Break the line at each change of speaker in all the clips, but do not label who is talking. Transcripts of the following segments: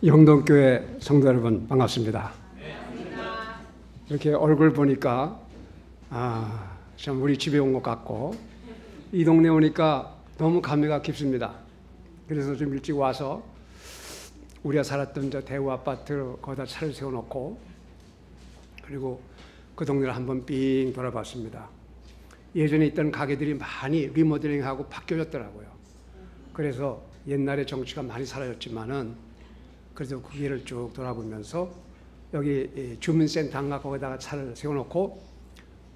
영동교회 성도 여러분 반갑습니다. 이렇게 얼굴 보니까 참 우리 집에 온 것 같고 이 동네 오니까 너무 감회가 깊습니다. 그래서 좀 일찍 와서 우리가 살았던 저 대우 아파트 거기다 차를 세워놓고 그리고 그 동네를 한번 삥 돌아봤습니다. 예전에 있던 가게들이 많이 리모델링하고 바뀌어졌더라고요. 그래서 옛날에 정취가 많이 사라졌지만은 그래서 그 길을 쭉 돌아보면서 여기 주민센터인가 거기다가 차를 세워놓고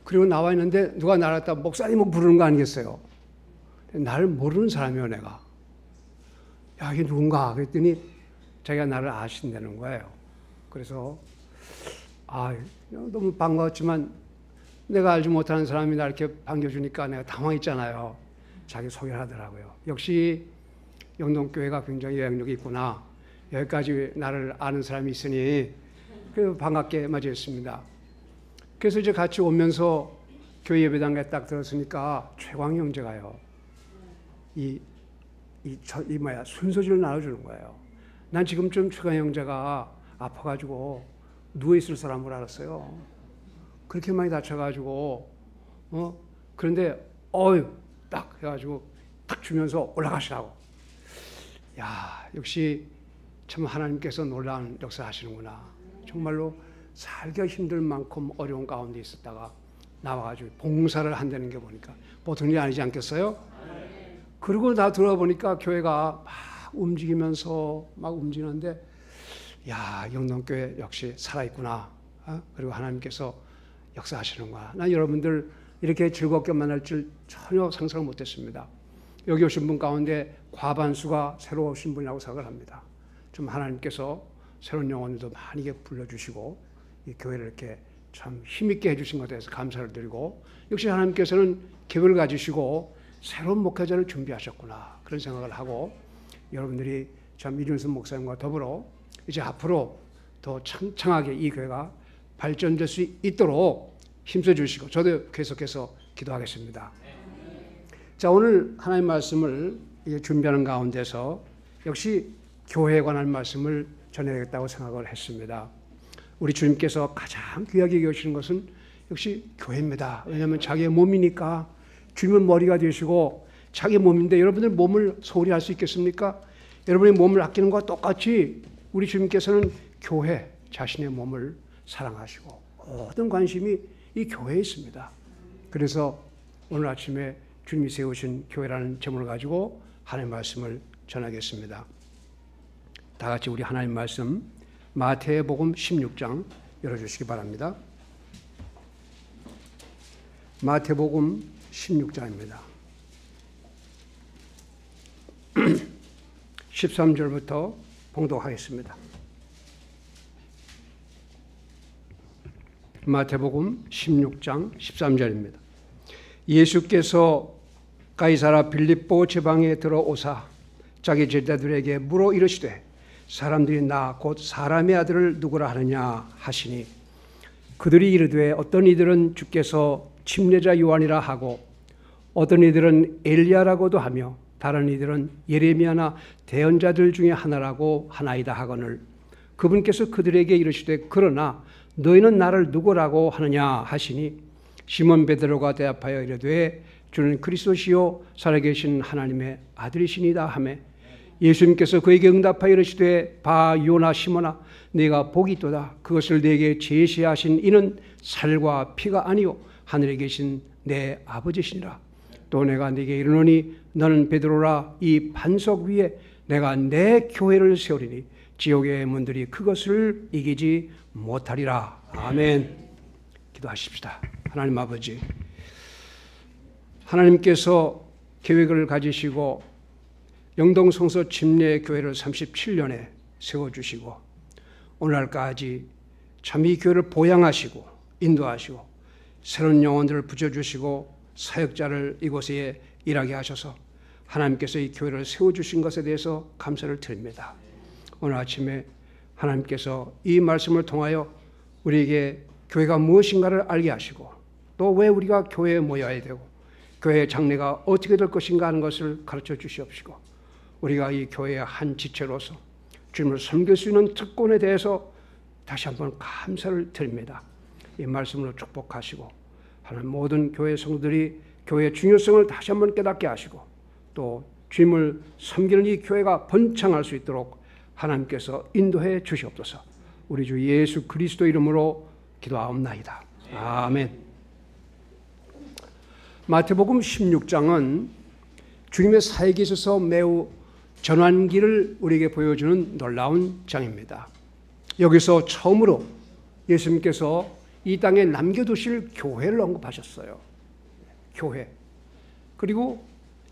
그리고 나와 있는데 누가 나를 갖다 목사님 부르는 거 아니겠어요? 나를 모르는 사람이요 내가. 야 이게 누군가 그랬더니 자기가 나를 아신다는 거예요. 그래서 너무 반가웠지만 내가 알지 못하는 사람이 나 이렇게 반겨주니까 내가 당황했잖아요. 자기 소개를 하더라고요. 역시 영동교회가 굉장히 영향력이 있구나. 여기까지 나를 아는 사람이 있으니 그래서 반갑게 맞이했습니다. 그래서 이제 같이 오면서 교회 예배당에 딱 들었으니까 최광희 형제가요. 순서지를 나눠주는 거예요. 난 지금쯤 최광희 형제가 아파가지고 누워있을 사람을 알았어요. 그렇게 많이 다쳐가지고 그런데 딱 해가지고 딱 주면서 올라가시라고. 야 역시 참 하나님께서 놀라운 역사 하시는구나. 정말로 살기가 힘들 만큼 어려운 가운데 있었다가 나와가지고 봉사를 한다는 게 보니까 보통 일이 아니지 않겠어요? 그리고 나 들어보니까 교회가 막 움직이면서 막 움직이는데 야 영동교회 역시 살아있구나. 그리고 하나님께서 역사하시는구나. 난 여러분들 이렇게 즐겁게 만날 줄 전혀 상상을 못했습니다. 여기 오신 분 가운데 과반수가 새로 오신 분이라고 생각을 합니다. 좀 하나님께서 새로운 영혼들도 많이 불러주시고 이 교회를 이렇게 참 힘있게 해주신 것에 대해서 감사를 드리고 역시 하나님께서는 계획을 가지시고 새로운 목회자를 준비하셨구나 그런 생각을 하고 여러분들이 참 이준선 목사님과 더불어 이제 앞으로 더 창창하게 이 교회가 발전될 수 있도록 힘써 주시고 저도 계속해서 기도하겠습니다. 자 오늘 하나님 말씀을 준비하는 가운데서 역시 교회에 관한 말씀을 전해야겠다고 생각을 했습니다. 우리 주님께서 가장 귀하게 여기시는 것은 역시 교회입니다. 왜냐하면 자기의 몸이니까 주님은 머리가 되시고 자기 몸인데 여러분들 몸을 소홀히 할 수 있겠습니까? 여러분의 몸을 아끼는 것과 똑같이 우리 주님께서는 교회 자신의 몸을 사랑하시고 모든 관심이 이 교회에 있습니다. 그래서 오늘 아침에 주님이 세우신 교회라는 제목을 가지고 하나님의 말씀을 전하겠습니다. 다 같이 우리 하나님 말씀 마태복음 16장 열어주시기 바랍니다. 마태복음 16장입니다. 13절부터 봉독하겠습니다. 마태복음 16장 13절입니다. 예수께서 가이사라 빌립보 지방에 들어오사 자기 제자들에게 물어 이르시되 사람들이 나 곧 사람의 아들을 누구라 하느냐 하시니 그들이 이르되 어떤 이들은 주께서 침례자 요한이라 하고 어떤 이들은 엘리야라고도 하며 다른 이들은 예레미야나 대언자들 중에 하나라고 하나이다 하거늘 그분께서 그들에게 이르시되 그러나 너희는 나를 누구라고 하느냐 하시니 시몬 베드로가 대답하여 이르되 주는 그리스도시요 살아계신 하나님의 아들이시니다 하며 예수님께서 그에게 응답하여 이르시되 바 요나 시몬아 네가 복이 있도다. 그것을 네게 제시하신 이는 살과 피가 아니요 하늘에 계신 내 아버지시니라. 또 내가 네게 이르노니 너는 베드로라 이 반석 위에 내가 내 교회를 세우리니 지옥의 문들이 그것을 이기지 못하리라. 아멘. 기도하십시다. 하나님 아버지, 하나님께서 계획을 가지시고 영동성서 침례교회를 37년에 세워주시고 오늘날까지 참 이 교회를 보양하시고 인도하시고 새로운 영혼들을 붙여주시고 사역자를 이곳에 일하게 하셔서 하나님께서 이 교회를 세워주신 것에 대해서 감사를 드립니다. 오늘 아침에 하나님께서 이 말씀을 통하여 우리에게 교회가 무엇인가를 알게 하시고 또 왜 우리가 교회에 모여야 되고 교회의 장래가 어떻게 될 것인가 하는 것을 가르쳐 주시옵시고 우리가 이 교회의 한 지체로서 주님을 섬길 수 있는 특권에 대해서 다시 한번 감사를 드립니다. 이 말씀으로 축복하시고 하나님 모든 교회 성도들이 교회의 중요성을 다시 한번 깨닫게 하시고 또 주님을 섬기는 이 교회가 번창할 수 있도록 하나님께서 인도해 주시옵소서. 우리 주 예수 그리스도 이름으로 기도하옵나이다. 아멘. 마태복음 16장은 주님의 사역에 있어서 매우 전환기를 우리에게 보여주는 놀라운 장입니다. 여기서 처음으로 예수님께서 이 땅에 남겨두실 교회를 언급하셨어요. 교회. 그리고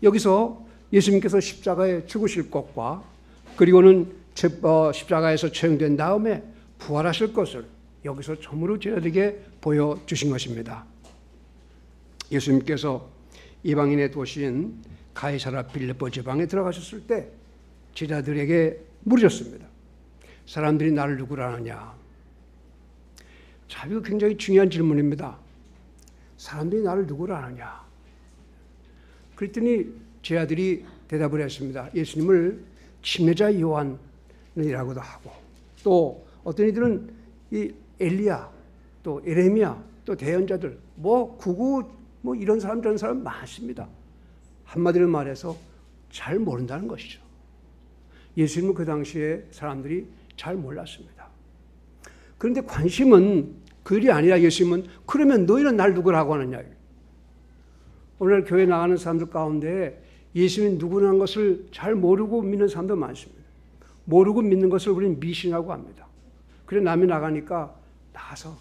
여기서 예수님께서 십자가에 죽으실 것과 그리고는 십자가에서 처형된 다음에 부활하실 것을 여기서 처음으로 제자들에게 보여주신 것입니다. 예수님께서 이방인의 도시인 가이사라 빌립보 지방에 들어가셨을 때 제자들에게 물으셨습니다. 사람들이 나를 누구라 하느냐? 자, 이거 굉장히 중요한 질문입니다. 사람들이 나를 누구라 하느냐? 그랬더니 제자들이 대답을 했습니다. 예수님을 침례자 요한이라고도 하고 또 어떤 이들은 이 엘리야 또 에레미야 또 대언자들 구구 이런 사람 저런 사람 많습니다. 한마디로 말해서 잘 모른다는 것이죠. 예수님은 그 당시에 사람들이 잘 몰랐습니다. 그런데 관심은 그일이 아니라 예수님은 그러면 너희는 날 누구라고 하느냐. 오늘 교회 나가는 사람들 가운데 예수님이 누구라는 것을 잘 모르고 믿는 사람도 많습니다. 모르고 믿는 것을 우리는 미신이라고 합니다. 그래 남이 나가니까 나가서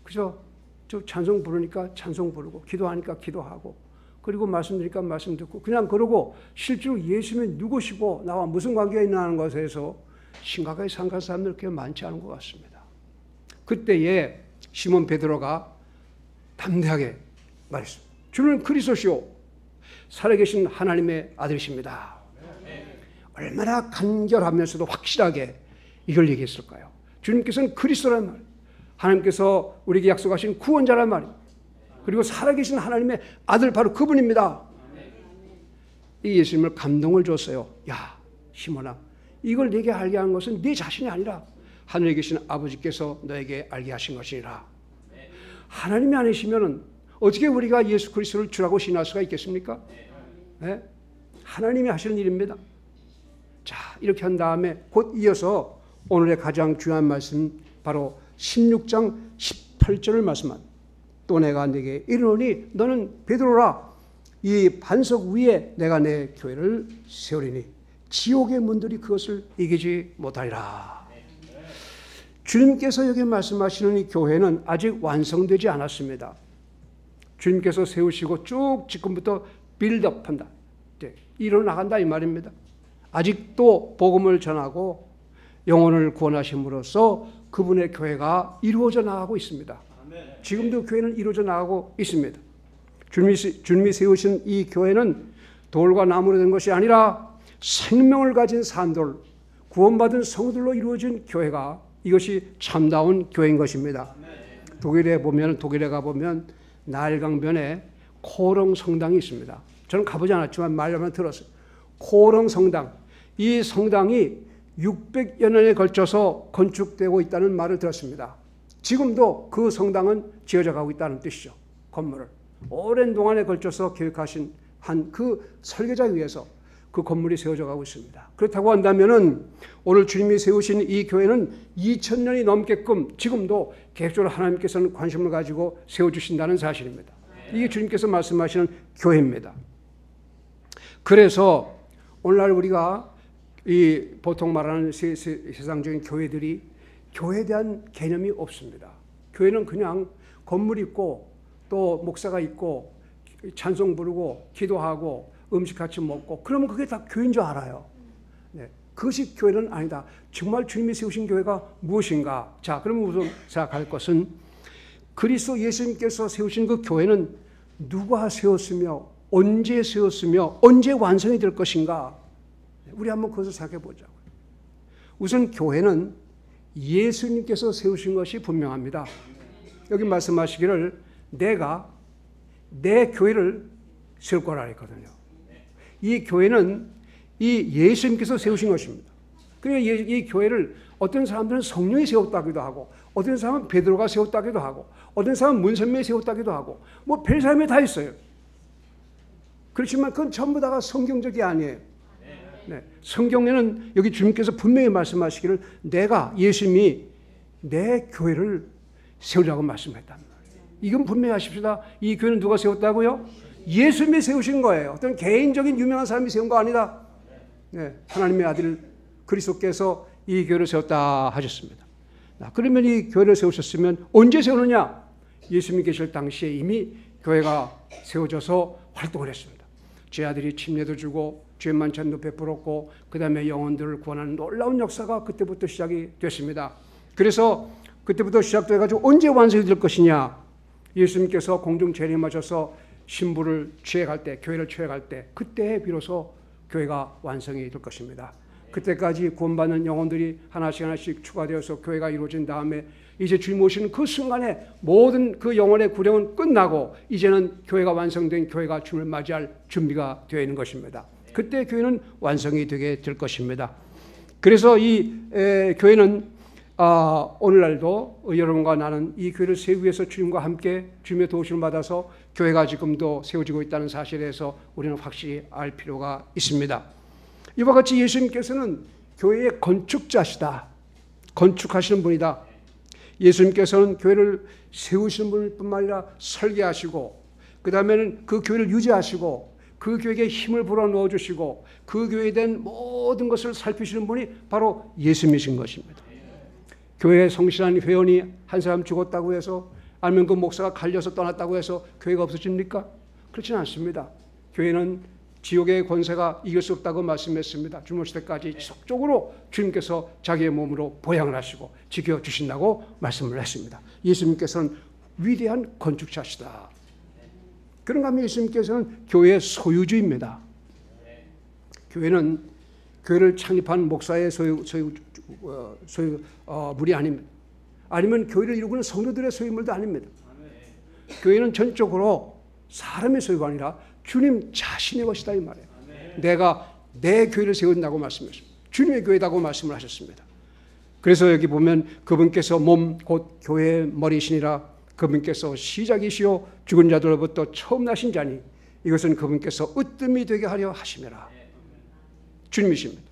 그죠? 저 찬송 부르니까 찬송 부르고 기도하니까 기도하고 그리고 말씀드리니까 말씀 듣고 그냥 그러고 실제로 예수님이 누구시고 나와 무슨 관계가 있나는 것에서 심각하게 생각하는 사람들 그렇게 많지 않은 것 같습니다. 그때에 시몬 베드로가 담대하게 말했습니다. 주는 그리스도시요 살아계신 하나님의 아들이십니다. 얼마나 간결하면서도 확실하게 이걸 얘기했을까요? 주님께서는 그리스도란 말, 하나님께서 우리에게 약속하신 구원자란 말이에요. 그리고 살아계신 하나님의 아들 바로 그분입니다. 이 예수님을 감동을 줬어요. 야 시몬아, 이걸 네게 알게 한 것은 네 자신이 아니라 하늘에 계신 아버지께서 너에게 알게 하신 것이니라. 하나님이 아니시면 어떻게 우리가 예수 그리스도를 주라고 신할 수가 있겠습니까? 네? 하나님이 하시는 일입니다. 자, 이렇게 한 다음에 곧 이어서 오늘의 가장 중요한 말씀 바로 16장 18절을 말씀합니다. 또 내가 네게 이르노니 너는 베드로라. 이 반석 위에 내가 내 교회를 세우리니 지옥의 문들이 그것을 이기지 못하리라. 주님께서 여기 말씀하시는 이 교회는 아직 완성되지 않았습니다. 주님께서 세우시고 쭉 지금부터 빌드업한다. 일어나간다 이 말입니다. 아직도 복음을 전하고 영혼을 구원하심으로써 그분의 교회가 이루어져 나가고 있습니다. 지금도 교회는 이루어져 나가고 있습니다. 주님이 세우신 이 교회는 돌과 나무로 된 것이 아니라 생명을 가진 산돌, 구원받은 성들로 이루어진 교회가 이것이 참다운 교회인 것입니다. 독일에 가보면 나일강변에 코롱 성당이 있습니다. 저는 가보지 않았지만 말로만 들었어요. 코롱 성당. 이 성당이 600여 년에 걸쳐서 건축되고 있다는 말을 들었습니다. 지금도 그 성당은 지어져 가고 있다는 뜻이죠. 건물을. 오랜 동안에 걸쳐서 계획하신 한 그 설계자에 의해서 그 건물이 세워져 가고 있습니다. 그렇다고 한다면은 오늘 주님이 세우신 이 교회는 2000년이 넘게끔 지금도 계획적으로 하나님께서는 관심을 가지고 세워주신다는 사실입니다. 이게 주님께서 말씀하시는 교회입니다. 그래서 오늘날 우리가 이 보통 말하는 세상적인 교회들이 교회에 대한 개념이 없습니다. 교회는 그냥 건물 있고 또 목사가 있고 찬송 부르고 기도하고 음식 같이 먹고 그러면 그게 다 교회인 줄 알아요. 네, 그것이 교회는 아니다. 정말 주님이 세우신 교회가 무엇인가? 자, 그러면 우선 생각할 것은 그리스도 예수님께서 세우신 그 교회는 누가 세웠으며 언제 세웠으며 언제 완성이 될 것인가? 우리 한번 그것을 생각해 보자고요. 우선 교회는 예수님께서 세우신 것이 분명합니다. 여기 말씀하시기를 내가 내 교회를 세울 거라 했거든요. 이 교회는 이 예수님께서 세우신 것입니다. 그러니까 이 교회를 어떤 사람들은 성령이 세웠다기도 하고, 어떤 사람은 베드로가 세웠다기도 하고, 어떤 사람은 문선명이 세웠다기도 하고, 뭐 별 사람이 다 있어요. 그렇지만 그건 전부 다가 성경적이 아니에요. 네. 성경에는 여기 주님께서 분명히 말씀하시기를 내가, 예수님이 내 교회를 세우라고 말씀했단 말이에요. 이건 분명히 하십시다. 이 교회는 누가 세웠다고요? 예수님이 세우신 거예요. 어떤 개인적인 유명한 사람이 세운 거 아니다. 네. 하나님의 아들 그리스도께서 이 교회를 세웠다 하셨습니다. 그러면 이 교회를 세우셨으면 언제 세우느냐? 예수님이 계실 당시에 이미 교회가 세워져서 활동을 했습니다. 죄아들이 침례도 주고 죄 만찬도 베풀었고 그 다음에 영혼들을 구원하는 놀라운 역사가 그때부터 시작이 됐습니다. 그래서 그때부터 시작돼가지고 언제 완성이 될 것이냐? 예수님께서 공중 재림하셔서 신부를 취해갈 때, 교회를 취해갈 때, 그때 비로소 교회가 완성이 될 것입니다. 그때까지 구원받는 영혼들이 하나씩 하나씩 추가되어서 교회가 이루어진 다음에 이제 주님 오시는 그 순간에 모든 그 영혼의 구령은 끝나고 이제는 교회가 완성된 교회가 주님을 맞이할 준비가 되어 있는 것입니다. 그때 교회는 완성이 되게 될 것입니다. 그래서 이 교회는 오늘날도 여러분과 나는 이 교회를 세우기 위해서 주님과 함께 주님의 도우심을 받아서 교회가 지금도 세워지고 있다는 사실에 대해서 우리는 확실히 알 필요가 있습니다. 이와 같이 예수님께서는 교회의 건축자시다. 건축하시는 분이다. 예수님께서는 교회를 세우시는 분뿐만 아니라 설계하시고 그 다음에는 그 교회를 유지하시고 그 교회에 힘을 불어넣어 주시고 그 교회에 대한 모든 것을 살피시는 분이 바로 예수님이신 것입니다. 교회에 성실한 회원이 한 사람 죽었다고 해서 아니면 그 목사가 갈려서 떠났다고 해서 교회가 없어집니까? 그렇지는 않습니다. 교회는 지옥의 권세가 이길 수 없다고 말씀했습니다. 주님 오실 때까지 지속적으로 주님께서 자기의 몸으로 보양을 하시고 지켜주신다고 말씀을 했습니다. 예수님께서는 위대한 건축자시다. 그런가 하면 예수님께서는 교회의 소유주입니다. 교회를 창립한 목사의 물이 아닙니다. 아니면 교회를 이루고는 성도들의 소유물도 아닙니다. 교회는 전적으로 사람의 소유가 아니라 주님 자신의 것이다 이 말이에요. 내가 내 교회를 세운다고 말씀했습니다. 주님의 교회다고 말씀을 하셨습니다. 그래서 여기 보면 그분께서 몸 곧 교회의 머리시니라. 그분께서 시작이시요 죽은 자들로부터 처음 나신 자니 이것은 그분께서 으뜸이 되게 하려 하심이라. 주님이십니다.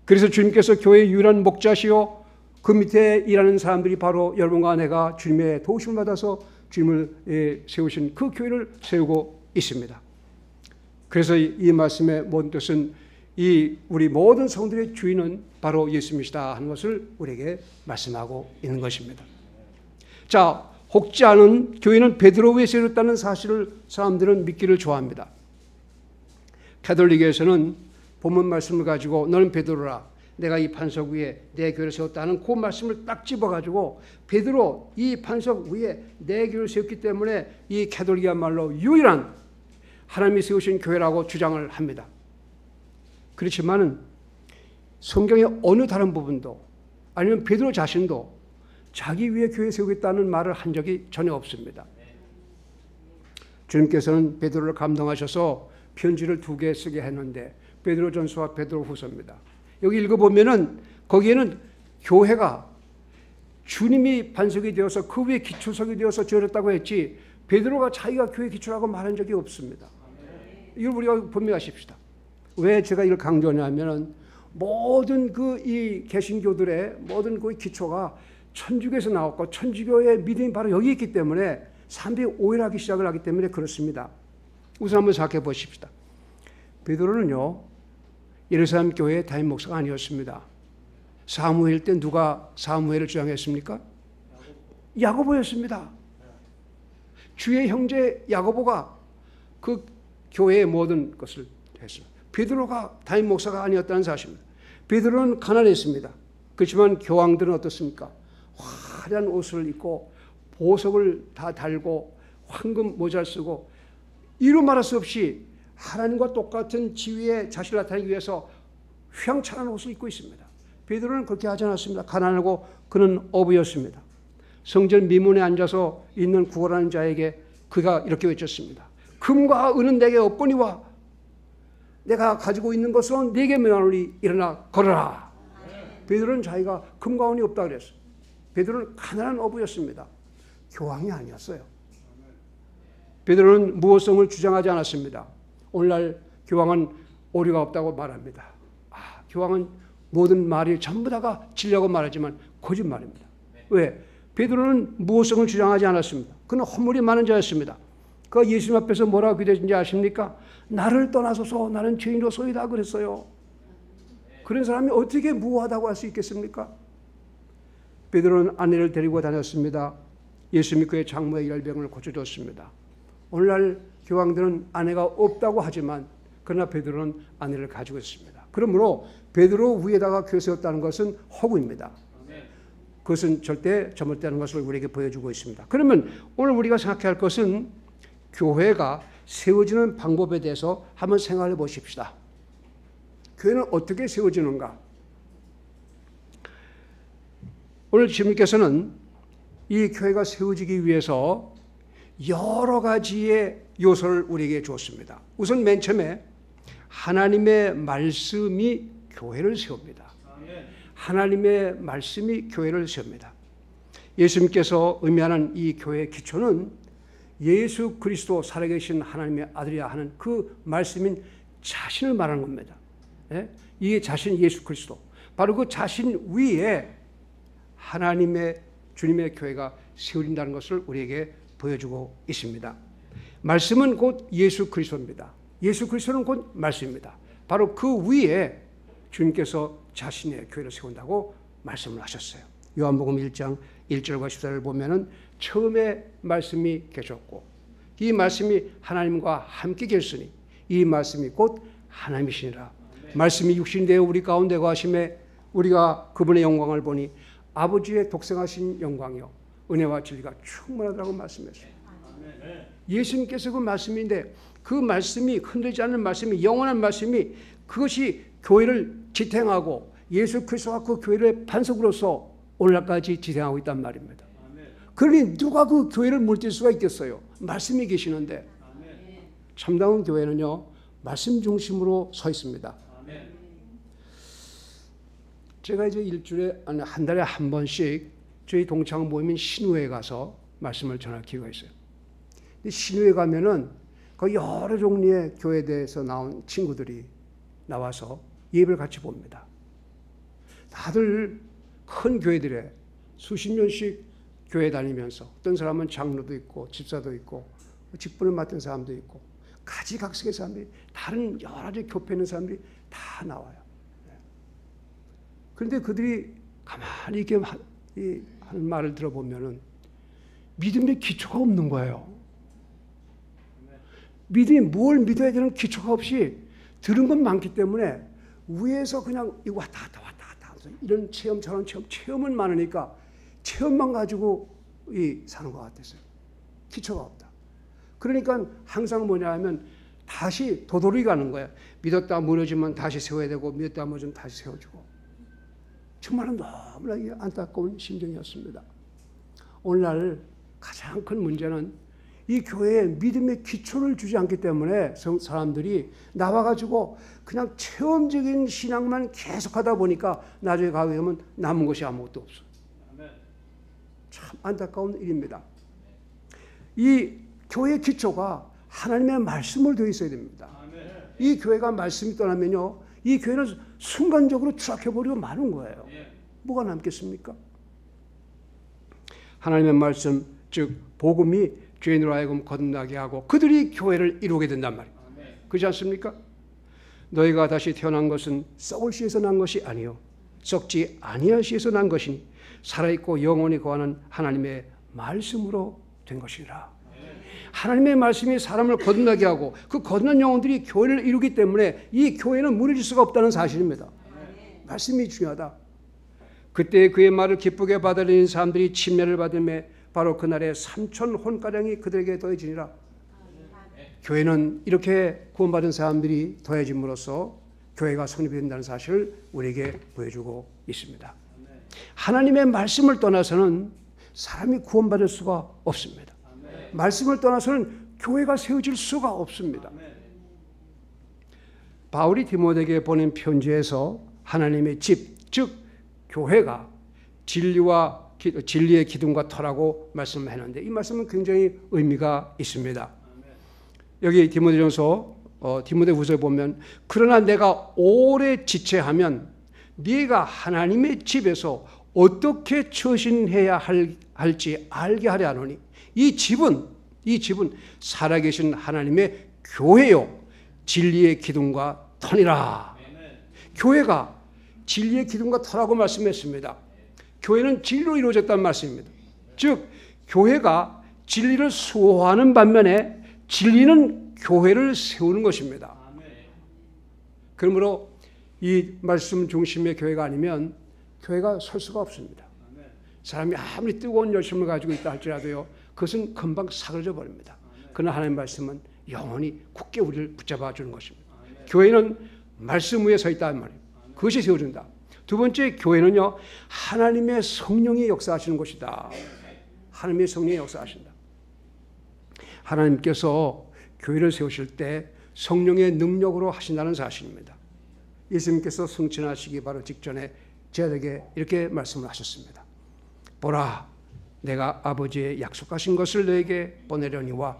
그래서 주님께서 교회의 유일한 목자시요 그 밑에 일하는 사람들이 바로 여러분과 내가 주님의 도우심을 받아서 주님을 세우신 그 교회를 세우고 있습니다. 그래서 이 말씀의 모든 뜻은 이 우리 모든 성들의 주인은 바로 예수님이시다 하는 것을 우리에게 말씀하고 있는 것입니다. 자, 혹지 않은 교회는 베드로 위에 세웠다는 사실을 사람들은 믿기를 좋아합니다. 가톨릭에서는 본문 말씀을 가지고 너는 베드로라 내가 이 반석 위에 내 교회를 세웠다는 그 말씀을 딱 집어가지고 베드로 이 반석 위에 내 교회를 세웠기 때문에 이 가톨릭이야말로 유일한 하나님이 세우신 교회라고 주장을 합니다. 그렇지만은 성경의 어느 다른 부분도 아니면 베드로 자신도 자기 위에 교회 세우겠다는 말을 한 적이 전혀 없습니다. 주님께서는 베드로를 감동하셔서 편지를 2개 쓰게 했는데 베드로전서와 베드로후서입니다. 여기 읽어보면은 거기에는 교회가 주님이 반석이 되어서 그 위에 기초석이 되어서 지어졌다고 했지 베드로가 자기가 교회 기초라고 말한 적이 없습니다. 이걸 우리가 분명하십시다. 왜 제가 이걸 강조하냐면은 모든 이 개신교들의 모든 그 기초가 천주교에서 나왔고 천주교의 믿음이 바로 여기 있기 때문에 사람들이 오해를 하기 시작을 하기 때문에 그렇습니다. 우선 한번 생각해 보십시다. 베드로는요 예루살렘 교회의 담임 목사가 아니었습니다. 사무엘 때 누가 사무엘을 주장했습니까? 야고보였습니다. 주의 형제 야고보가 그 교회의 모든 것을 했습니다. 베드로가 담임 목사가 아니었다는 사실입니다. 베드로는 가난했습니다. 그렇지만 교황들은 어떻습니까? 화려한 옷을 입고 보석을 다 달고 황금 모자를 쓰고 이루 말할 수 없이 하나님과 똑같은 지위에 자신을 나타내기 위해서 휘황찬란한 옷을 입고 있습니다. 베드로는 그렇게 하지 않았습니다. 가난하고 그는 어부였습니다. 성전 미문에 앉아서 있는 구걸하는 자에게 그가 이렇게 외쳤습니다. 금과 은은 내게 없거니와 내가 가지고 있는 것은 네게 명하노니 일어나 걸어라. 베드로는 자기가 금과 은이 없다 그랬어요. 베드로는 가난한 어부였습니다. 교황이 아니었어요. 베드로는 무호성을 주장하지 않았습니다. 오늘날 교황은 오류가 없다고 말합니다. 교황은 모든 말이 전부 다가 진리라고 말하지만 거짓말입니다. 왜? 베드로는 무호성을 주장하지 않았습니다. 그는 허물이 많은 자였습니다. 그 예수님 앞에서 뭐라고 기도했는지 아십니까? 나를 떠나소서, 나는 죄인으로소이다 그랬어요. 그런 사람이 어떻게 무호하다고 할 수 있겠습니까? 베드로는 아내를 데리고 다녔습니다. 예수님이 그의 장모의 열병을 고쳐줬습니다. 오늘날 교황들은 아내가 없다고 하지만 그러나 베드로는 아내를 가지고 있습니다. 그러므로 베드로 위에다가 교회 세웠다는 것은 허구입니다. 그것은 절대 잘못되는 것을 우리에게 보여주고 있습니다. 그러면 오늘 우리가 생각해야 할 것은 교회가 세워지는 방법에 대해서 한번 생각해 보십시다. 교회는 어떻게 세워지는가? 오늘 주님께서는 이 교회가 세워지기 위해서 여러 가지의 요소를 우리에게 주었습니다. 우선 맨 처음에 하나님의 말씀이 교회를 세웁니다. 하나님의 말씀이 교회를 세웁니다. 예수님께서 의미하는 이 교회의 기초는 예수 그리스도 살아계신 하나님의 아들이야 하는 그 말씀인 자신을 말하는 겁니다. 이 자신 예수 그리스도, 바로 그 자신 위에 하나님의 주님의 교회가 세워진다는 것을 우리에게 보여주고 있습니다. 말씀은 곧 예수 그리스도입니다. 예수 그리스도는 곧 말씀입니다. 바로 그 위에 주님께서 자신의 교회를 세운다고 말씀을 하셨어요. 요한복음 1장 1절과 14절을 보면은 처음에 말씀이 계셨고 이 말씀이 하나님과 함께 계시니 이 말씀이 곧 하나님이시니라. 말씀이 육신이 되어 우리 가운데 거하심에 우리가 그분의 영광을 보니 아버지의 독생하신 영광이요 은혜와 진리가 충만하다고 말씀했어요. 예수님께서 그 말씀인데 그 말씀이 흔들리지 않는 말씀이 영원한 말씀이 그것이 교회를 지탱하고 예수 그리스도가 그 교회를 반석으로서 오늘날까지 지탱하고 있단 말입니다. 그러니 누가 그 교회를 물릴 수가 있겠어요? 말씀이 계시는데. 참다운 교회는요 말씀 중심으로 서 있습니다. 제가 이제 일주일에 한 달에 한 번씩 저희 동창 모임인 신우에 가서 말씀을 전할 기회가 있어요. 근데 신우에 가면은 그 여러 종류의 교회에 대해서 나온 친구들이 나와서 예배를 같이 봅니다. 다들 큰 교회들에 수십 년씩 교회 다니면서 어떤 사람은 장로도 있고 집사도 있고 직분을 맡은 사람도 있고 가지각색의 사람들이 다른 여러 가지 교회 있는 사람들이 다 나와요. 그런데 그들이 가만히 이렇게 하는 말을 들어보면은 믿음의 기초가 없는 거예요. 믿음이 뭘 믿어야 되는 기초가 없이 들은 건 많기 때문에 위에서 그냥 이거 왔다 갔다 이런 체험 저런 체험은 많으니까 체험만 가지고 사는 것 같았어요. 기초가 없다. 그러니까 항상 뭐냐 하면 다시 도돌이 가는 거예요. 믿었다 무너지면 다시 세워야 되고 믿었다 무너지면 다시 세워주고. 정말로 너무나 안타까운 심정이었습니다. 오늘날 가장 큰 문제는 이 교회에 믿음의 기초를 주지 않기 때문에 사람들이 나와가지고 그냥 체험적인 신앙만 계속하다 보니까 나중에 가게 되면 남은 것이 아무것도 없어요. 참 안타까운 일입니다. 이 교회의 기초가 하나님의 말씀을 되어 있어야 됩니다. 이 교회가 말씀이 떠나면요 이 교회는 순간적으로 추락해버리고 마는 거예요. 뭐가 남겠습니까? 하나님의 말씀 즉 복음이 죄인으로 하여금 거듭나게 하고 그들이 교회를 이루게 된단 말이에요. 그렇지 않습니까? 너희가 다시 태어난 것은 썩을 씨에서 난 것이 아니요 썩지 아니할 씨에서 난 것이니 살아있고 영원히 거하는 하나님의 말씀으로 된 것이라. 하나님의 말씀이 사람을 거듭나게 하고 그 거듭난 영혼들이 교회를 이루기 때문에 이 교회는 무너질 수가 없다는 사실입니다. 말씀이 중요하다. 그때 그의 말을 기쁘게 받아들이는 사람들이 침례를 받음에 바로 그날에 3,000혼가량이 그들에게 더해지니라. 교회는 이렇게 구원받은 사람들이 더해짐으로써 교회가 성립이 된다는 사실을 우리에게 보여주고 있습니다. 하나님의 말씀을 떠나서는 사람이 구원받을 수가 없습니다. 말씀을 떠나서는 교회가 세워질 수가 없습니다. 바울이 디모데에게 보낸 편지에서 하나님의 집, 즉 교회가 진리의 기둥과 터라고 말씀했는데 이 말씀은 굉장히 의미가 있습니다. 여기 디모데후서에 보면 그러나 내가 오래 지체하면 네가 하나님의 집에서 어떻게 처신해야 할지 알게 하려 하노니 이 집은 살아계신 하나님의 교회요 진리의 기둥과 터니라. 교회가 진리의 기둥과 터라고 말씀했습니다. 교회는 진리로 이루어졌다는 말씀입니다. 즉 교회가 진리를 수호하는 반면에 진리는 교회를 세우는 것입니다. 그러므로 이 말씀 중심의 교회가 아니면 교회가 설 수가 없습니다. 사람이 아무리 뜨거운 열심을 가지고 있다 할지라도요, 그것은 금방 사그러져 버립니다. 그러나 하나님의 말씀은 영원히 굳게 우리를 붙잡아 주는 것입니다. 교회는 말씀 위에 서 있다는 말이에요. 그것이 세워준다. 두 번째, 교회는요, 하나님의 성령이 역사하시는 것이다. 하나님의 성령이 역사하신다. 하나님께서 교회를 세우실 때 성령의 능력으로 하신다는 사실입니다. 예수님께서 승천하시기 바로 직전에 제자들에게 이렇게 말씀을 하셨습니다. 보라, 내가 아버지의 약속하신 것을 너에게 보내려니와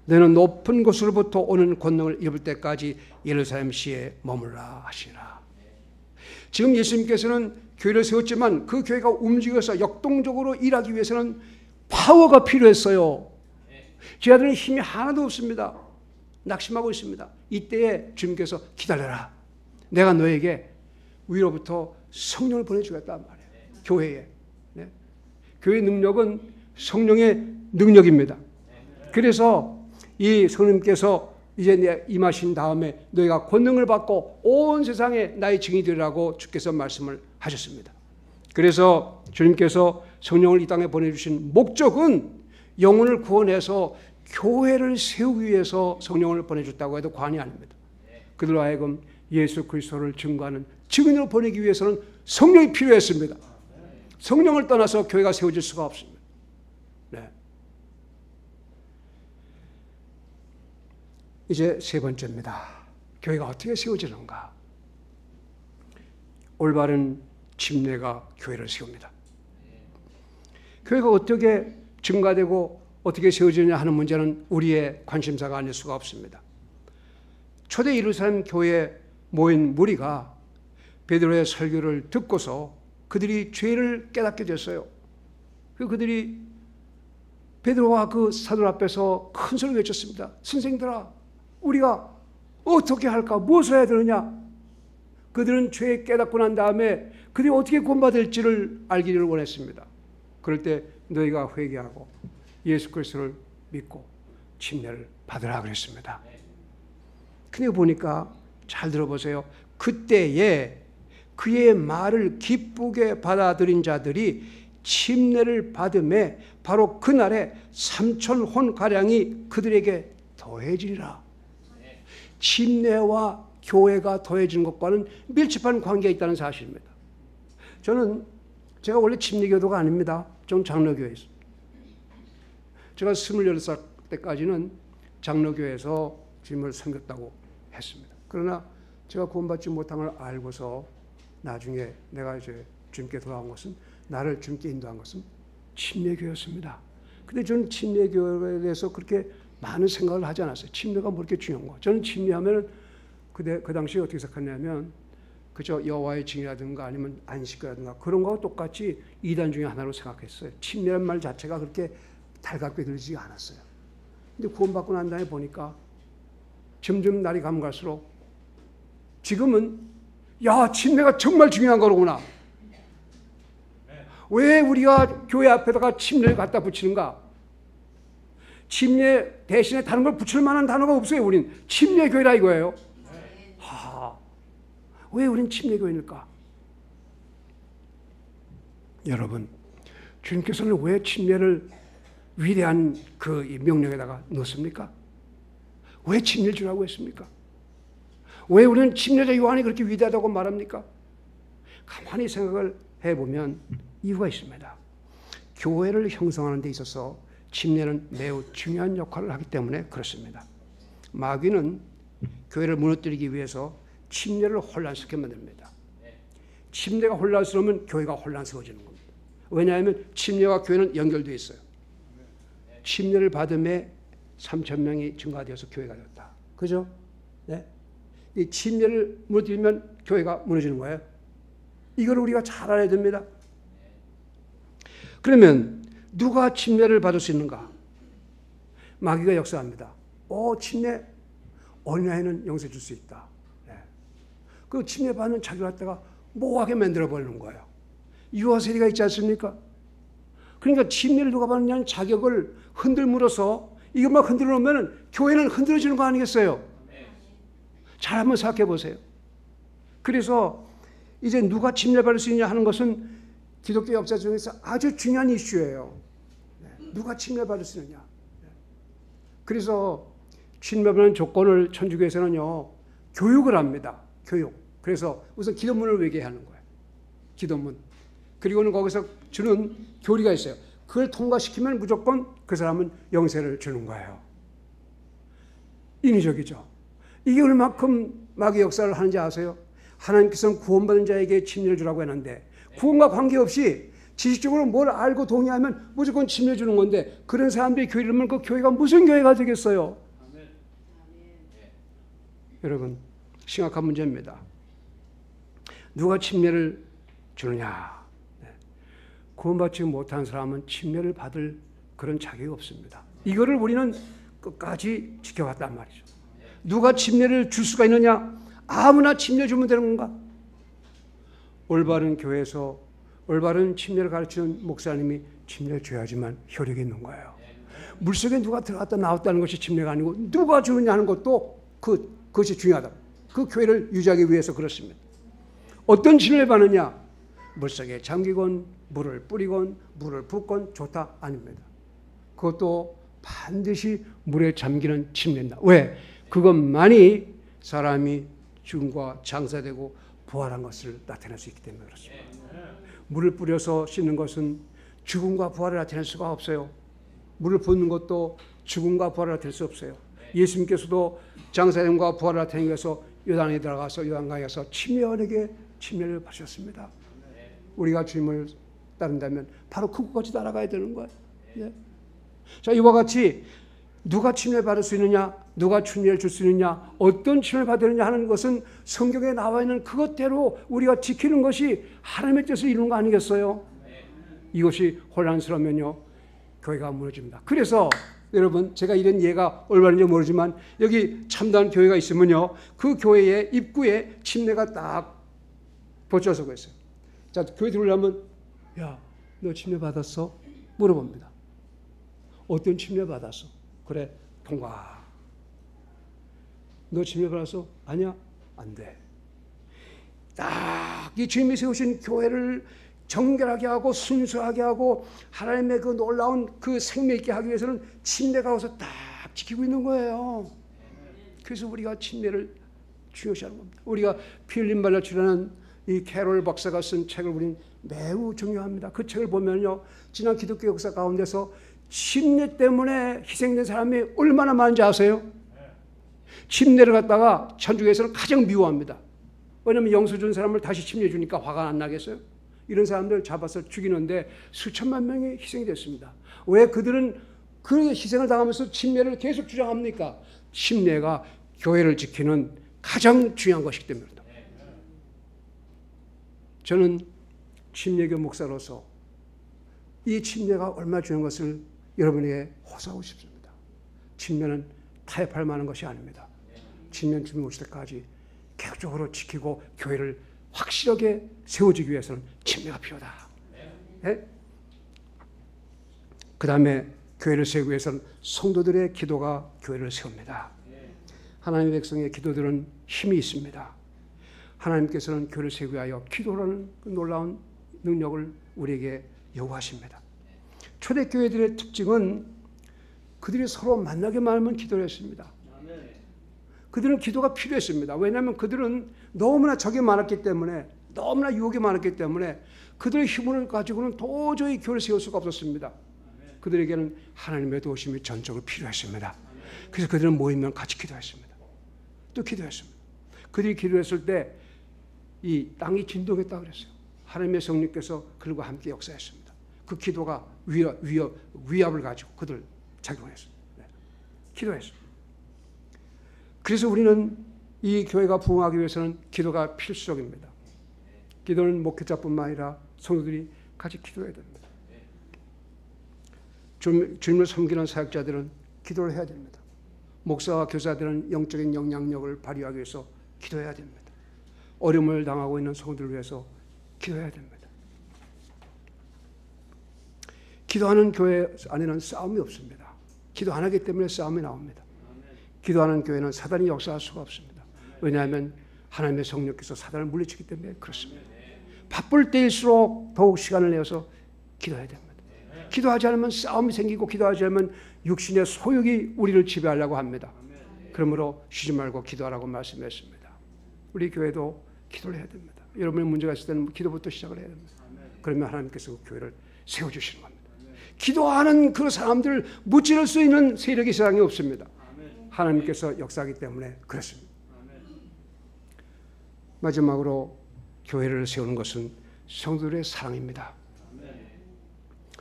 너는 높은 곳으로부터 오는 권능을 입을 때까지 예루살렘 시에 머물라 하시라. 지금 예수님께서는 교회를 세웠지만 그 교회가 움직여서 역동적으로 일하기 위해서는 파워가 필요했어요. 제자들은 힘이 하나도 없습니다. 낙심하고 있습니다. 이때에 주님께서 기다려라. 내가 너에게 위로부터 성령을 보내주겠단 말이에요. 교회에. 네. 교회의 능력은 성령의 능력입니다. 그래서 이 성령님께서 이제 임하신 다음에 너희가 권능을 받고 온 세상에 나의 증인이 되리라고 주께서 말씀을 하셨습니다. 그래서 주님께서 성령을 이 땅에 보내주신 목적은 영혼을 구원해서 교회를 세우기 위해서 성령을 보내줬다고 해도 과언이 아닙니다. 그들로 하여금 예수 그리스도를 증거하는 증인으로 보내기 위해서는 성령이 필요했습니다. 성령을 떠나서 교회가 세워질 수가 없습니다. 네. 이제 세 번째입니다. 교회가 어떻게 세워지는가? 올바른 침례가 교회를 세웁니다. 교회가 어떻게 증가되고 어떻게 세워지느냐 하는 문제는 우리의 관심사가 아닐 수가 없습니다. 초대 예루살렘 교회에 모인 무리가 베드로의 설교를 듣고서 그들이 죄를 깨닫게 됐어요. 그들이 베드로와 그 사도들 앞에서 큰 소리를 외쳤습니다. 선생들아, 우리가 어떻게 할까? 무엇을 해야 되느냐? 그들은 죄에 깨닫고 난 다음에 그들이 어떻게 구원받을지를 알기를 원했습니다. 그럴 때 너희가 회개하고 예수 그리스도를 믿고 침례를 받으라 그랬습니다. 근데 보니까 잘 들어보세요. 그때에 그의 말을 기쁘게 받아들인 자들이 침례를 받음에 바로 그날에 3,000혼 가량이 그들에게 더해지리라. 침례와 교회가 더해지는 것과는 밀접한 관계가 있다는 사실입니다. 제가 원래 침례교도가 아닙니다. 저는 장로교회에 있습니다. 제가 28살 때까지는 장로교회에서 주님을 섬겼다고 했습니다. 그러나 제가 구원받지 못한 걸 알고서 나중에 내가 이제 주님께 돌아온 것은, 나를 주님께 인도한 것은 침례교였습니다. 근데 저는 침례교에 대해서 그렇게 많은 생각을 하지 않았어요. 침례가 뭐 이렇게 중요한 거. 저는 침례하면 그 당시에 어떻게 생각했냐면 그저 여호와의 증이라든가 아니면 안식이라든가 그런 거와 똑같이 이단 중에 하나로 생각했어요. 침례란 말 자체가 그렇게 달갑게 들리지 않았어요. 근데 구원받고 난 다음에 보니까 점점 날이 가면 갈수록 지금은 야, 침례가 정말 중요한 거로구나. 왜 우리가 교회 앞에다가 침례를 갖다 붙이는가? 침례 대신에 다른 걸 붙일 만한 단어가 없어요. 우린 침례교회라 이거예요. 왜 우린 침례교회일까? 여러분, 주님께서는 왜 침례를 위대한 그 명령에다가 넣습니까? 왜 침례를 주라고 했습니까? 왜 우리는 침례자 요한이 그렇게 위대하다고 말합니까? 가만히 생각을 해보면 이유가 있습니다. 교회를 형성하는 데 있어서 침례는 매우 중요한 역할을 하기 때문에 그렇습니다. 마귀는 교회를 무너뜨리기 위해서 침례를 혼란스럽게 만듭니다. 침례가 혼란스러우면 교회가 혼란스러워지는 겁니다. 왜냐하면 침례와 교회는 연결되어 있어요. 침례를 받음에 3,000명이 증가되어서 교회가 되었다. 그죠? 네? 이 침례를 무너뜨리면 교회가 무너지는 거예요. 이걸 우리가 잘 알아야 됩니다. 그러면 누가 침례를 받을 수 있는가? 마귀가 역사합니다. 침례 어린아이는 용서해 줄 수 있다. 네. 그 침례 받는 자기를 갖다가 모호하게 만들어버리는 거예요. 유아세리가 있지 않습니까? 그러니까 침례를 누가 받느냐는 자격을 흔들물어서 이것만 흔들어 놓으면 교회는 흔들어지는 거 아니겠어요? 잘 한번 생각해 보세요. 그래서 이제 누가 침례 받을 수 있냐 하는 것은 기독교 역사 중에서 아주 중요한 이슈예요. 누가 침례 받을 수 있느냐. 그래서 침례 받는 조건을 천주교에서는요, 교육을 합니다. 교육. 그래서 우선 기도문을 외게 하는 거예요. 기도문. 그리고는 거기서 주는 교리가 있어요. 그걸 통과시키면 무조건 그 사람은 영세를 주는 거예요. 인위적이죠. 이게 얼마큼 마귀 역사를 하는지 아세요? 하나님께서는 구원받은 자에게 침례를 주라고 했는데 구원과 관계없이 지식적으로 뭘 알고 동의하면 무조건 침례 주는 건데 그런 사람들이 교회를 하면 그 교회가 무슨 교회가 되겠어요? 아멘. 여러분, 심각한 문제입니다. 누가 침례를 주느냐? 구원받지 못한 사람은 침례를 받을 그런 자격이 없습니다. 이거를 우리는 끝까지 지켜왔단 말이죠. 누가 침례를 줄 수가 있느냐? 아무나 침례 주면 되는 건가? 올바른 교회에서 올바른 침례를 가르치는 목사님이 침례를 줘야지만 효력이 있는 거예요. 물속에 누가 들어갔다 나왔다는 것이 침례가 아니고 누가 주느냐 하는 것도 그것이 중요하다. 그 교회를 유지하기 위해서 그렇습니다. 어떤 침례를 받느냐? 물속에 잠기건 물을 뿌리건 물을 붓건 좋다? 아닙니다. 그것도 반드시 물에 잠기는 침례입니다. 왜? 그것만이 사람이 죽음과 장사되고 부활한 것을 나타낼 수 있기 때문에 그렇습니다. 물을 뿌려서 씻는 것은 죽음과 부활을 나타낼 수가 없어요. 물을 붓는 것도 죽음과 부활을 나타낼 수 없어요. 예수님께서도 장사됨과 부활을 나타내기 위해서 요단에 들어가서 요단강에서 침례원에게 침례를 받으셨습니다. 우리가 주님을 따른다면 바로 그것까지 따라가야 되는 거예요. 예. 자, 이와 같이 누가 침례를 받을 수 있느냐, 누가 침례를 줄 수 있느냐, 어떤 침례를 받느냐 하는 것은 성경에 나와 있는 그것대로 우리가 지키는 것이 하나님의 뜻을 이루는 거 아니겠어요? 이것이 혼란스러우면요, 교회가 무너집니다. 그래서 여러분, 제가 이런 예가 올바른지 모르지만 여기 참다운 교회가 있으면요, 그 교회의 입구에 침례가 딱 붙여서 있어요. 자, 교회 들어오려면 야, 너 침례 받았어? 물어봅니다. 어떤 침례 받았어? 그래, 통과. 너 침례 받았어? 아니야? 안 돼. 딱 이 주님이 세우신 교회를 정결하게 하고 순수하게 하고 하나님의 그 놀라운 그 생명 있게 하기 위해서는 침례가 와서 딱 지키고 있는 거예요. 그래서 우리가 침례를 중요시하는 겁니다. 우리가 피 흘린 발로 출연한 이 캐롤 박사가 쓴 책을 우리는 매우 중요합니다. 그 책을 보면요, 지난 기독교 역사 가운데서 침례 때문에 희생된 사람이 얼마나 많은지 아세요? 침례를 갖다가 천주교에서는 가장 미워합니다. 왜냐하면 영수 준 사람을 다시 침례 주니까 화가 안 나겠어요? 이런 사람들 잡아서 죽이는데 수천만 명이 희생이 됐습니다. 왜 그들은 그 희생을 당하면서 침례를 계속 주장합니까? 침례가 교회를 지키는 가장 중요한 것이기 때문입니다. 저는 침례교 목사로서 이 침례가 얼마나 중요한 것을 여러분에게 호소하고 싶습니다. 침례는 타협할 만한 것이 아닙니다. 침례는 주님 오실 때까지 계속적으로 지키고 교회를 확실하게 세워지기 위해서는 침례가 필요하다. 네? 그 다음에 교회를 세우기 위해서는 성도들의 기도가 교회를 세웁니다. 하나님의 백성의 기도들은 힘이 있습니다. 하나님께서는 교회를 세우기 위하여 기도라는 그 놀라운 능력을 우리에게 요구하십니다. 초대교회들의 특징은 그들이 서로 만나게만 하면 기도를 했습니다. 그들은 기도가 필요했습니다. 왜냐하면 그들은 너무나 적이 많았기 때문에, 너무나 유혹이 많았기 때문에 그들의 힘을 가지고는 도저히 교회를 세울 수가 없었습니다. 그들에게는 하나님의 도우심이 전적으로 필요했습니다. 그래서 그들은 모이면 같이 기도했습니다. 또 기도했습니다. 그들이 기도했을 때 이 땅이 진동했다고 그랬어요. 하나님의 성령께서 그들과 함께 역사했습니다. 그 기도가 위압을 가지고 그들 작용했어요. 네. 기도했어요. 그래서 우리는 이 교회가 부흥하기 위해서는 기도가 필수적입니다. 기도는 목회자뿐만 아니라 성도들이 같이 기도해야 됩니다. 주님을 섬기는 사역자들은 기도를 해야 됩니다. 목사와 교사들은 영적인 영향력을 발휘하기 위해서 기도해야 됩니다. 어려움을 당하고 있는 성도들을 위해서 기도해야 됩니다. 기도하는 교회 안에는 싸움이 없습니다. 기도 안 하기 때문에 싸움이 나옵니다. 기도하는 교회는 사단이 역사할 수가 없습니다. 왜냐하면 하나님의 성령께서 사단을 물리치기 때문에 그렇습니다. 바쁠 때일수록 더욱 시간을 내어서 기도해야 됩니다. 기도하지 않으면 싸움이 생기고 기도하지 않으면 육신의 소욕이 우리를 지배하려고 합니다. 그러므로 쉬지 말고 기도하라고 말씀했습니다. 우리 교회도 기도를 해야 됩니다. 여러분의 문제가 있을 때는 기도부터 시작을 해야 됩니다. 그러면 하나님께서 그 교회를 세워주시는 겁니다. 기도하는 그 사람들을 무찌를 수 있는 세력이 세상에 없습니다. 하나님께서 역사하기 때문에 그렇습니다. 마지막으로 교회를 세우는 것은 성도들의 사랑입니다.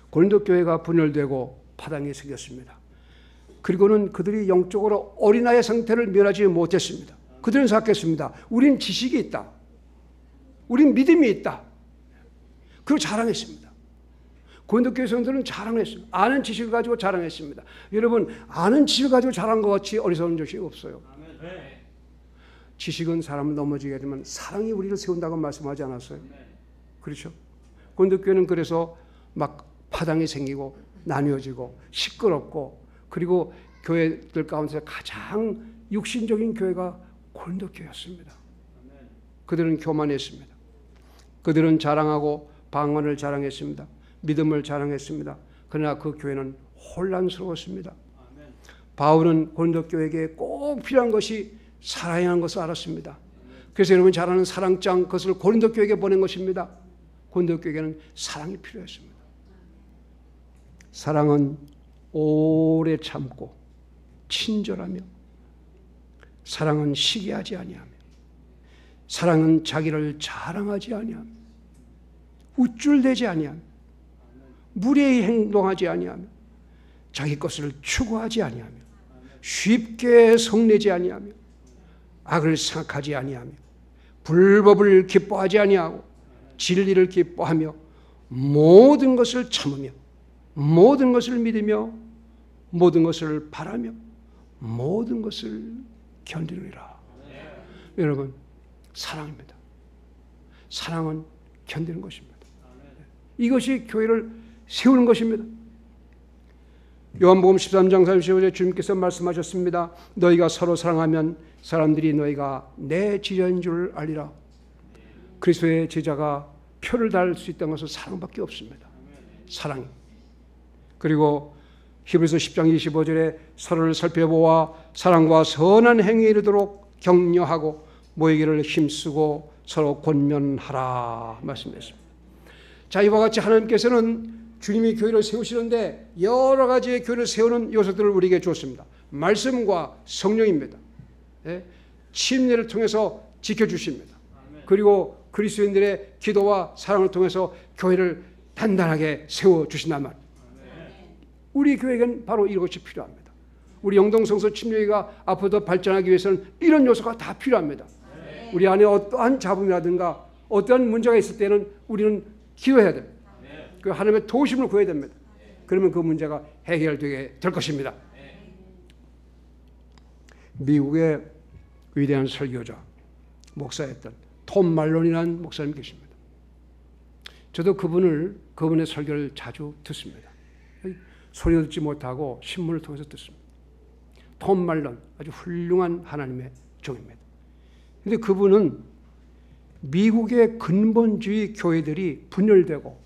고린도 교회가 분열되고 파당이 생겼습니다. 그리고는 그들이 영적으로 어린아이의 상태를 면하지 못했습니다. 그들은 생각했습니다. 우린 지식이 있다. 우린 믿음이 있다. 그리고 자랑했습니다. 고린도 교회 성도들은 자랑했습니다. 아는 지식을 가지고 자랑했습니다. 여러분, 아는 지식을 가지고 자랑한 것 같이 어리석은 것이 없어요. 지식은 사람을 넘어지게 하지만 사랑이 우리를 세운다고 말씀하지 않았어요? 그렇죠? 고린도 교회는 그래서 막 파당이 생기고 나뉘어지고 시끄럽고, 그리고 교회들 가운데 가장 육신적인 교회가 고린도 교회였습니다. 그들은 교만했습니다. 그들은 자랑하고 방언을 자랑했습니다. 믿음을 자랑했습니다. 그러나 그 교회는 혼란스러웠습니다. 바울은 고린도 교회에게 꼭 필요한 것이 사랑이라는 것을 알았습니다. 그래서 여러분 잘 아는 사랑장, 그것을 고린도 교회에게 보낸 것입니다. 고린도 교회에게는 사랑이 필요했습니다. 사랑은 오래 참고 친절하며, 사랑은 시기하지 아니하며, 사랑은 자기를 자랑하지 아니하며, 우쭐대지 아니하며, 무례히 행동하지 아니하며, 자기 것을 추구하지 아니하며, 쉽게 성내지 아니하며, 악을 생각하지 아니하며, 불법을 기뻐하지 아니하고 진리를 기뻐하며, 모든 것을 참으며, 모든 것을 믿으며, 모든 것을 바라며, 모든 것을 견디느니라. 여러분, 사랑입니다. 사랑은 견디는 것입니다. 이것이 교회를 세우는 것입니다. 요한복음 13장 45절에 주님께서 말씀하셨습니다. 너희가 서로 사랑하면 사람들이 너희가 내 제자인 줄 알리라. 그리스도의 제자가 표를 달 수 있다는 것은 사랑밖에 없습니다. 사랑. 그리고 히브리서 10장 25절에 서로를 살펴보아 사랑과 선한 행위에 이르도록 격려하고 모이기를 힘쓰고 서로 권면하라 말씀했습니다. 자, 이와 같이 하나님께서는 주님이 교회를 세우시는데 여러 가지의 교회를 세우는 요소들을 우리에게 주었습니다. 말씀과 성령입니다. 예? 침례를 통해서 지켜주십니다. 그리고 그리스도인들의 기도와 사랑을 통해서 교회를 단단하게 세워주신단 말이에요. 우리 교회에겐 바로 이것이 필요합니다. 우리 영동성서 침례가 앞으로 더 발전하기 위해서는 이런 요소가 다 필요합니다. 우리 안에 어떠한 잡음이라든가 어떠한 문제가 있을 때는 우리는 기도해야 됩니다. 그 하나님의 도우심을 구해야 됩니다. 그러면 그 문제가 해결되게 될 것입니다. 미국의 위대한 설교자, 목사였던 톰 말론이라는 목사님 계십니다. 저도 그분의 설교를 자주 듣습니다. 소리도 듣지 못하고 신문을 통해서 듣습니다. 톰 말론, 아주 훌륭한 하나님의 종입니다. 그런데 그분은 미국의 근본주의 교회들이 분열되고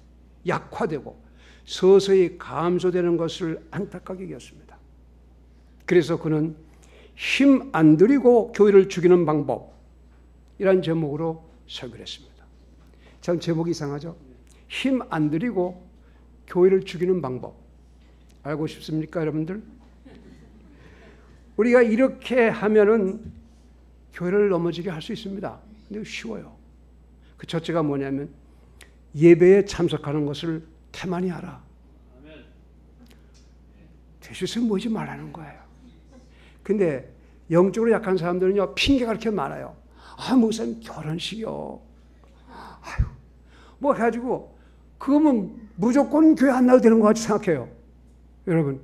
약화되고 서서히 감소되는 것을 안타깝게 여겼습니다. 그래서 그는 힘 안 들이고 교회를 죽이는 방법이란 제목으로 설교를 했습니다. 참 제목이 이상하죠? 힘 안 들이고 교회를 죽이는 방법. 알고 싶습니까, 여러분들? 우리가 이렇게 하면은 교회를 넘어지게 할 수 있습니다. 근데 쉬워요. 그 첫째가 뭐냐면 예배에 참석하는 것을 태만히 하라. 대수에서 모이지 말라는 거예요. 근데 영적으로 약한 사람들은요, 핑계가 그렇게 많아요. 아, 목사님 결혼식이요. 아유, 뭐 해가지고 그거면 무조건 교회 안 나와도 되는 것 같이 생각해요. 여러분,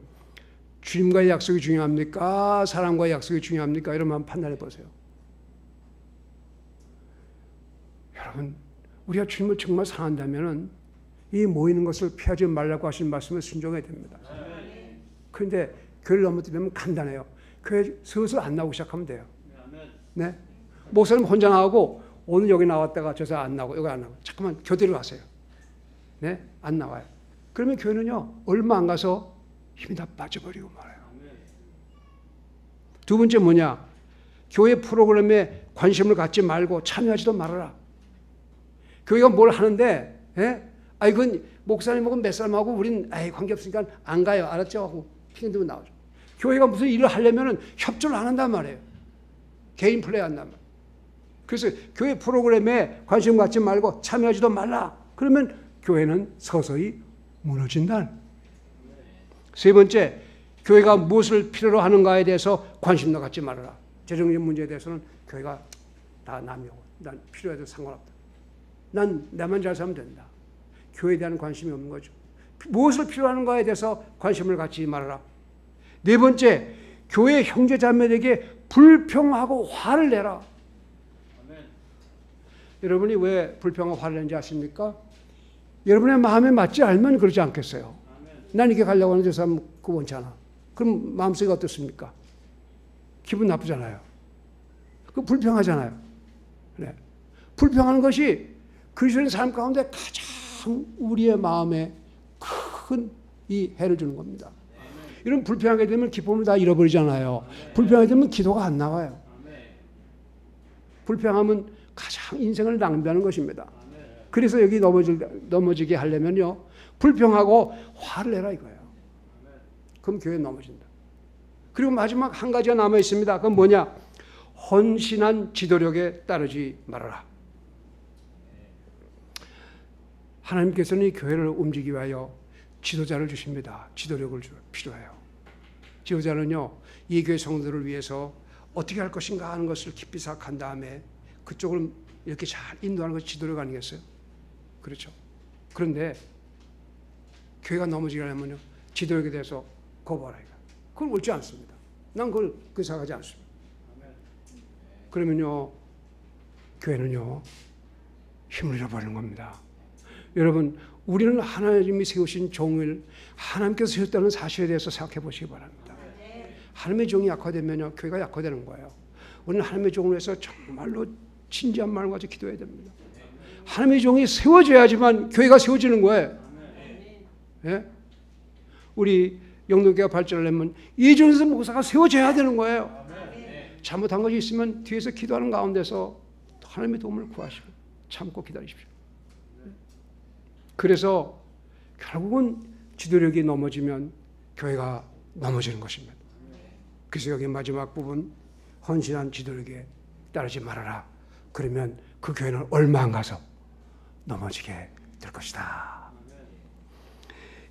주님과의 약속이 중요합니까? 사람과의 약속이 중요합니까? 이런 마음 판단해 보세요. 여러분, 우리가 주님을 정말 사랑한다면 이 모이는 것을 피하지 말라고 하신 말씀을 순종해야 됩니다. 그런데 교회를 넘어뜨리면 간단해요. 교회 슬슬 안 나오기 시작하면 돼요. 네? 목사님 혼자 나오고 오늘 여기 나왔다가 저서 안 나오고 여기 안 나오고 잠깐만 교대로 가세요. 네? 안 나와요. 그러면 교회는요 얼마 안 가서 힘이 다 빠져버리고 말아요. 두 번째 뭐냐? 교회 프로그램에 관심을 갖지 말고 참여하지도 말아라. 교회가 뭘 하는데 이건 목사님하고 몇 사람하고 우린 관계없으니까 안 가요. 알았죠? 하고 핑계 들고 나오죠. 교회가 무슨 일을 하려면 협조를 안 한단 말이에요. 개인 플레이 한단 말이에요. 그래서 교회 프로그램에 관심 갖지 말고 참여하지도 말라. 그러면 교회는 서서히 무너진다. 세 번째, 교회가 무엇을 필요로 하는가에 대해서 관심도 갖지 말아라. 재정적 문제에 대해서는 교회가 다 남이고 난 필요해도 상관없다. 난 나만 잘 살면 된다. 교회에 대한 관심이 없는 거죠. 무엇을 필요하는가에 대해서 관심을 갖지 말아라. 네 번째, 교회 형제 자매에게 불평하고 화를 내라. 아멘. 여러분이 왜 불평하고 화를 내는지 아십니까? 여러분의 마음에 맞지 않으면 그러지 않겠어요? 아멘. 난 이렇게 가려고 하는데 저 사람 그거 원치 않아. 그럼 마음속이 어떻습니까? 기분 나쁘잖아요. 그 불평하잖아요. 네. 불평하는 것이 그리스도인 삶 가운데 가장 우리의 마음에 큰 이 해를 주는 겁니다. 이런 불평하게 되면 기쁨을 다 잃어버리잖아요. 불평하게 되면 기도가 안 나와요. 불평하면 가장 인생을 낭비하는 것입니다. 그래서 여기 넘어지게 하려면요, 불평하고 화를 내라 이거예요. 그럼 교회 넘어진다. 그리고 마지막 한 가지가 남아 있습니다. 그건 뭐냐? 헌신한 지도력에 따르지 말아라. 하나님께서는 이 교회를 움직이기 위하여 지도자를 주십니다. 지도력을 필요해요. 지도자는요, 이 교회 성도들을 위해서 어떻게 할 것인가 하는 것을 깊이 생각한 다음에 그쪽을 이렇게 잘 인도하는 것이 지도력 아니겠어요? 그렇죠. 그런데 교회가 넘어지게 하려면요, 지도력에 대해서 거부하라. 그건 옳지 않습니다. 난 그걸 생각하지 않습니다. 그러면요, 교회는요, 힘을 잃어버리는 겁니다. 여러분, 우리는 하나님이 세우신 종을 하나님께서 세웠다는 사실에 대해서 생각해 보시기 바랍니다. 하나님의 종이 약화되면요, 교회가 약화되는 거예요. 우리는 하나님의 종을 위해서 정말로 진지한 마음을 가지고 기도해야 됩니다. 하나님의 종이 세워져야지만 교회가 세워지는 거예요. 예? 우리 영동교회가 발전하려면 이준수 목사가 세워져야 되는 거예요. 잘못한 것이 있으면 뒤에서 기도하는 가운데서 하나님의 도움을 구하시고 참고 기다리십시오. 그래서 결국은 지도력이 넘어지면 교회가 넘어지는 것입니다. 그래서 여기 마지막 부분, 헌신한 지도력에 따르지 말아라. 그러면 그 교회는 얼마 안 가서 넘어지게 될 것이다.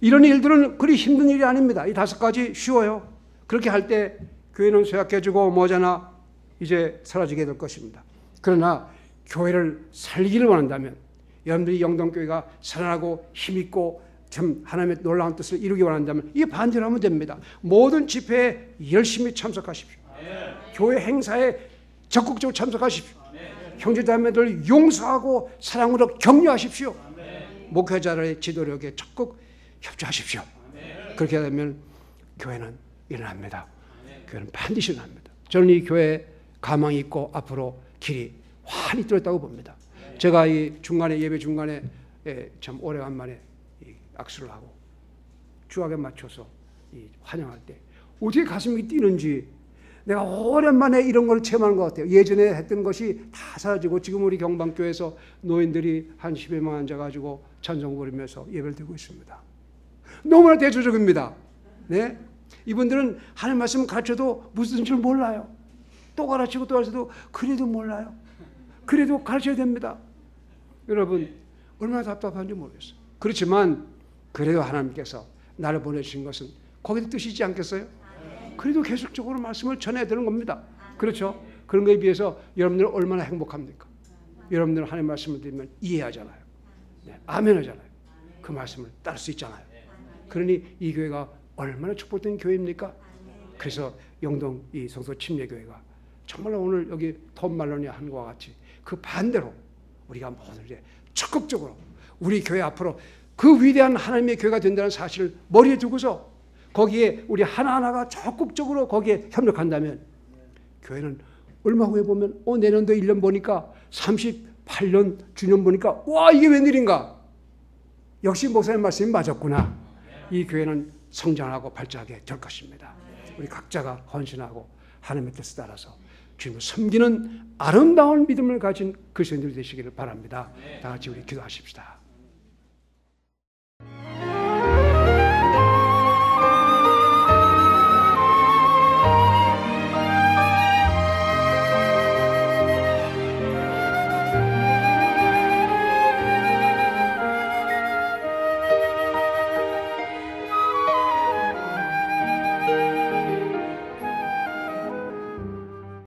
이런 일들은 그리 힘든 일이 아닙니다. 이 5가지 쉬워요. 그렇게 할 때 교회는 쇠약해지고 머잖아 이제 사라지게 될 것입니다. 그러나 교회를 살리기를 원한다면, 여러분들이 영동교회가 살아나고 힘있고 참 하나님의 놀라운 뜻을 이루기 원한다면 이 반대로 하면 됩니다. 모든 집회에 열심히 참석하십시오. 교회 행사에 적극적으로 참석하십시오. 형제자매들 용서하고 사랑으로 격려하십시오. 목회자들의 지도력에 적극 협조하십시오. 그렇게 되면 교회는 일어납니다. 교회는 반드시 일어납니다. 저는 이 교회에 가망이 있고 앞으로 길이 환히 뚫렸다고 봅니다. 제가 이 중간에 예배 중간에 참 오래간만에 악수를 하고 주악에 맞춰서 환영할 때 어떻게 가슴이 뛰는지, 내가 오랜만에 이런 걸 체험하는 것 같아요. 예전에 했던 것이 다 사라지고 지금 우리 경방교회에서 노인들이 한 10여 명 앉아가지고 찬송 부르면서 예배를 드리고 있습니다. 너무나 대조적입니다. 네? 이분들은 하나님 말씀 가르쳐도 무슨 줄 몰라요. 또 가르치고 또 가르쳐도 그래도 몰라요. 그래도 가르쳐야 됩니다. 여러분 얼마나 답답한지 모르겠어요. 그렇지만 그래도 하나님께서 나를 보내신 것은 거기도 뜻이지 않겠어요? 그래도 계속적으로 말씀을 전해야 되는 겁니다. 그렇죠? 그런 거에 비해서 여러분들은 얼마나 행복합니까? 여러분들은 하나님의 말씀을 들으면 이해하잖아요. 네, 아멘 하잖아요. 그 말씀을 따를 수 있잖아요. 그러니 이 교회가 얼마나 축복된 교회입니까? 그래서 영동 이 성서 침례교회가 정말 오늘 여기 톰 말론이 한 것과 같이 그 반대로 우리가 모두 이제 적극적으로 우리 교회 앞으로 그 위대한 하나님의 교회가 된다는 사실을 머리에 두고서 거기에 우리 하나하나가 적극적으로 거기에 협력한다면 교회는 얼마 후에 보면 내년도 1년 보니까 38년 주년 보니까 와 이게 웬일인가. 역시 목사님 말씀이 맞았구나. 이 교회는 성장하고 발전하게 될 것입니다. 우리 각자가 헌신하고 하나님의 뜻을 따라서 주님을 섬기는 아름다운 믿음을 가진 그리스도인들이 되시기를 바랍니다. 다 같이 우리 기도하십시다.